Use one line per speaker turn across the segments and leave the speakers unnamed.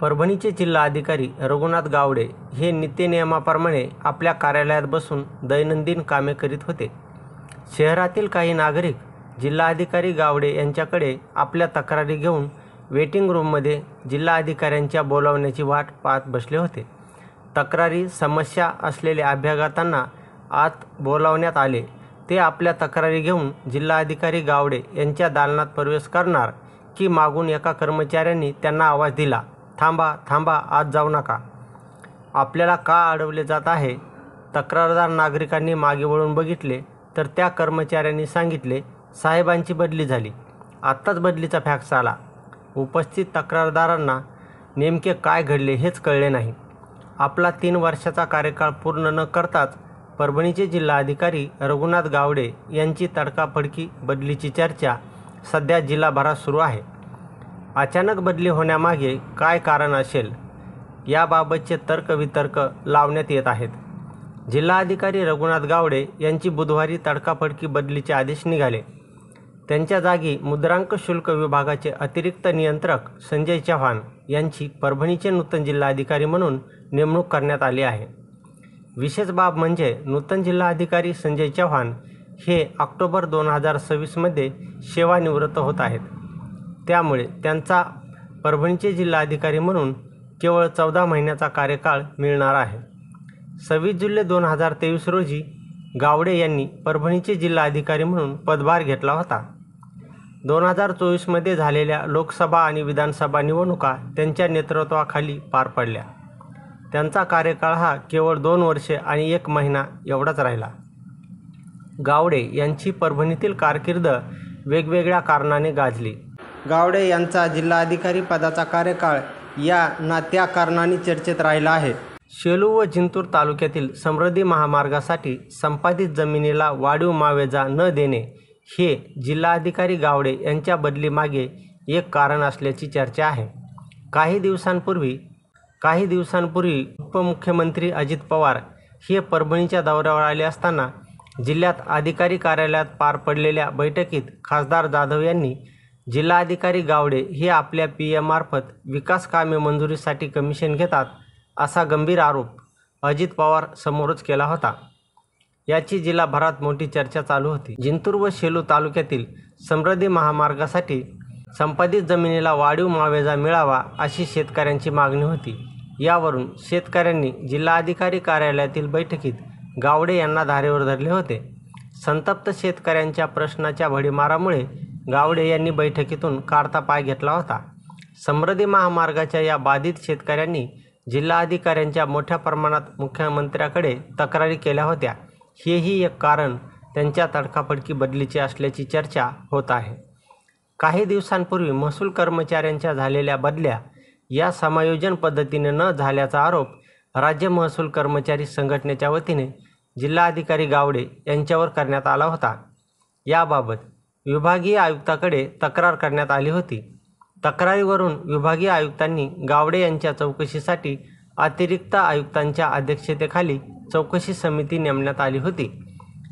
परभणीचे जिल्हाधिकारी रघुनाथ गावडे हे नित्यनियमाप्रमाणे आपल्या कार्यालयात बसून दैनंदिन कामे करीत होते. शहरातील काही नागरिक जिल्हाधिकारी गावडे यांच्याकडे आपल्या तक्रारी घेऊन वेटिंग रूममध्ये जिल्हाधिकाऱ्यांच्या बोलावण्याची वाट पाहत बसले होते. तक्रारी समस्या असलेल्या अभ्यागतांना आत बोलावण्यात आले. ते आपल्या तक्रारी घेऊन जिल्हाधिकारी गावडे यांच्या दालनात प्रवेश करणार की मागून एका कर्मचाऱ्यांनी त्यांना आवाज दिला, थांबा थांबा, आत जाऊ नका. आपल्याला का अडवले जात आहे? तक्रारदार नागरिकांनी मागे वळून बघितले तर त्या कर्मचाऱ्यांनी सांगितले, साहेबांची बदली झाली, आत्ताच बदलीचा फॅक्स आला. उपस्थित तक्रारदारांना नेमके काय घडले हेच कळले नाही. आपला 3 वर्षाचा कार्यकाळ पूर्ण न करताच परभणीचे जिल्हाधिकारी रघुनाथ गावडे यांची तडकाफडकी बदलीची चर्चा सध्या जिल्हाभरात सुरू आहे. अचानक बदली होण्यामागे काय कारण असेल याबाबतचे तर्कवितर्क लावण्यात येत आहेत. जिल्हाधिकारी रघुनाथ गावडे यांची बुधवारी तडकाफडकी बदलीचे आदेश निघाले. त्यांच्या जागी मुद्रांक शुल्क विभागाचे अतिरिक्त नियंत्रक संजय चव्हाण यांची परभणीचे नूतन जिल्हाधिकारी म्हणून नेमणूक करण्यात आली आहे. विशेष बाब म्हणजे नूतन जिल्हाधिकारी संजय चव्हाण हे ऑक्टोबर 2026 मध्ये सेवानिवृत्त होत आहेत. त्यामुळे त्यांचा परभणीचे जिल्हाधिकारी म्हणून केवळ 14 महिन्याचा कार्यकाळ मिळणार आहे. 26 जुलै 2023 रोजी गावडे यांनी परभणीचे जिल्हाधिकारी म्हणून पदभार घेतला होता. 2024 मध्ये झालेल्या लोकसभा आणि विधानसभा निवडणुका त्यांच्या नेतृत्वाखाली पार पडल्या. त्यांचा कार्यकाळ हा केवळ 2 वर्षे आणि 1 महिना एवढाच राहिला. गावडे यांची परभणीतील कारकीर्द वेगवेगळ्या कारणाने गाजली. गावडे यांचा जिल्हाधिकारी पदाचा कार्यकाळ या ना त्या कारणाने चर्चेत राहिला आहे. शेलू व जिंतूर तालुक्यातील समृद्धी महामार्गासाठी संपादित जमिनीला वाढीव मावेजा न देणे हे जिल्हाधिकारी गावडे यांच्या बदलीमागे एक कारण असल्याची चर्चा आहे. काही दिवसांपूर्वी उपमुख्यमंत्री अजित पवार हे परभणीच्या दौऱ्यावर आले असताना जिल्ह्यात अधिकारी कार्यालयात पार पडलेल्या बैठकीत खासदार जाधव यांनी जिल्हाधिकारी गावडे हे आपल्या PM मार्फत विकास कामे मंजुरीसाठी कमिशन घेतात असा गंभीर आरोप अजित पवार समोरच केला होता. याची जिल्हाभरात मोठी चर्चा चालू होती. जिंतूर व शेलू तालुक्यातील समृद्धी महामार्गासाठी संपादित जमिनीला वाढीव मावेजा मिळावा अशी शेतकऱ्यांची मागणी होती. यावरून शेतकऱ्यांनी जिल्हाधिकारी कार्यालयातील बैठकीत गावडे यांना धारेवर धरले होते. संतप्त शेतकऱ्यांच्या प्रश्नाच्या भडीमारामुळे गावडे यांनी बैठकीतून काढता पाय घेतला होता. समृद्धी महामार्गाच्या या बाधित शेतकऱ्यांनी जिल्हाधिकाऱ्यांच्या मोठ्या प्रमाणात मुख्यमंत्र्याकडे तक्रारी केल्या होत्या. हेही एक कारण त्यांच्या तडकाफडकी बदलीचे असल्याची चर्चा होत आहे. काही दिवसांपूर्वी महसूल कर्मचाऱ्यांच्या झालेल्या बदल्या या समायोजन पद्धतीने न झाल्याचा आरोप राज्य महसूल कर्मचारी संघटनेच्या वतीने जिल्हाधिकारी गावडे यांच्यावर करण्यात आला होता. याबाबत विभागीय आयुक्ताकडे तक्रार करण्यात आली होती. तक्रारीवरून विभागीय आयुक्तांनी गावडे यांच्या चौकशीसाठी अतिरिक्त आयुक्तांच्या अध्यक्षतेखाली चौकशी समिती नेमण्यात आली होती.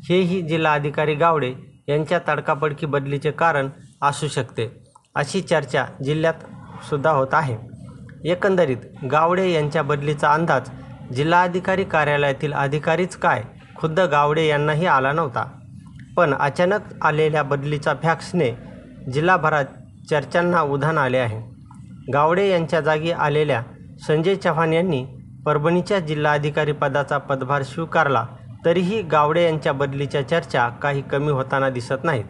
हेही जिल्हाधिकारी गावडे यांच्या तडकाफडकी बदलीचे कारण असू शकते अशी चर्चा जिल्ह्यात सुद्धा होत आहे. एकंदरीत गावडे यांच्या बदलीचा अंदाज जिल्हाधिकारी कार्यालयातील अधिकारीच काय खुद्द गावडे यांनाही आला नव्हता. पण अचानक आलेल्या बदलीचा फॅक्सने जिल्हाभरात चर्चांना उधाण आले आहे. गावडे यांच्या जागी आलेल्या संजय चव्हाण यांनी परभणीच्या जिल्हाधिकारी पदाचा पदभार स्वीकारला तरीही गावडे यांच्या बदलीच्या चर्चा काही कमी होताना दिसत नाहीत.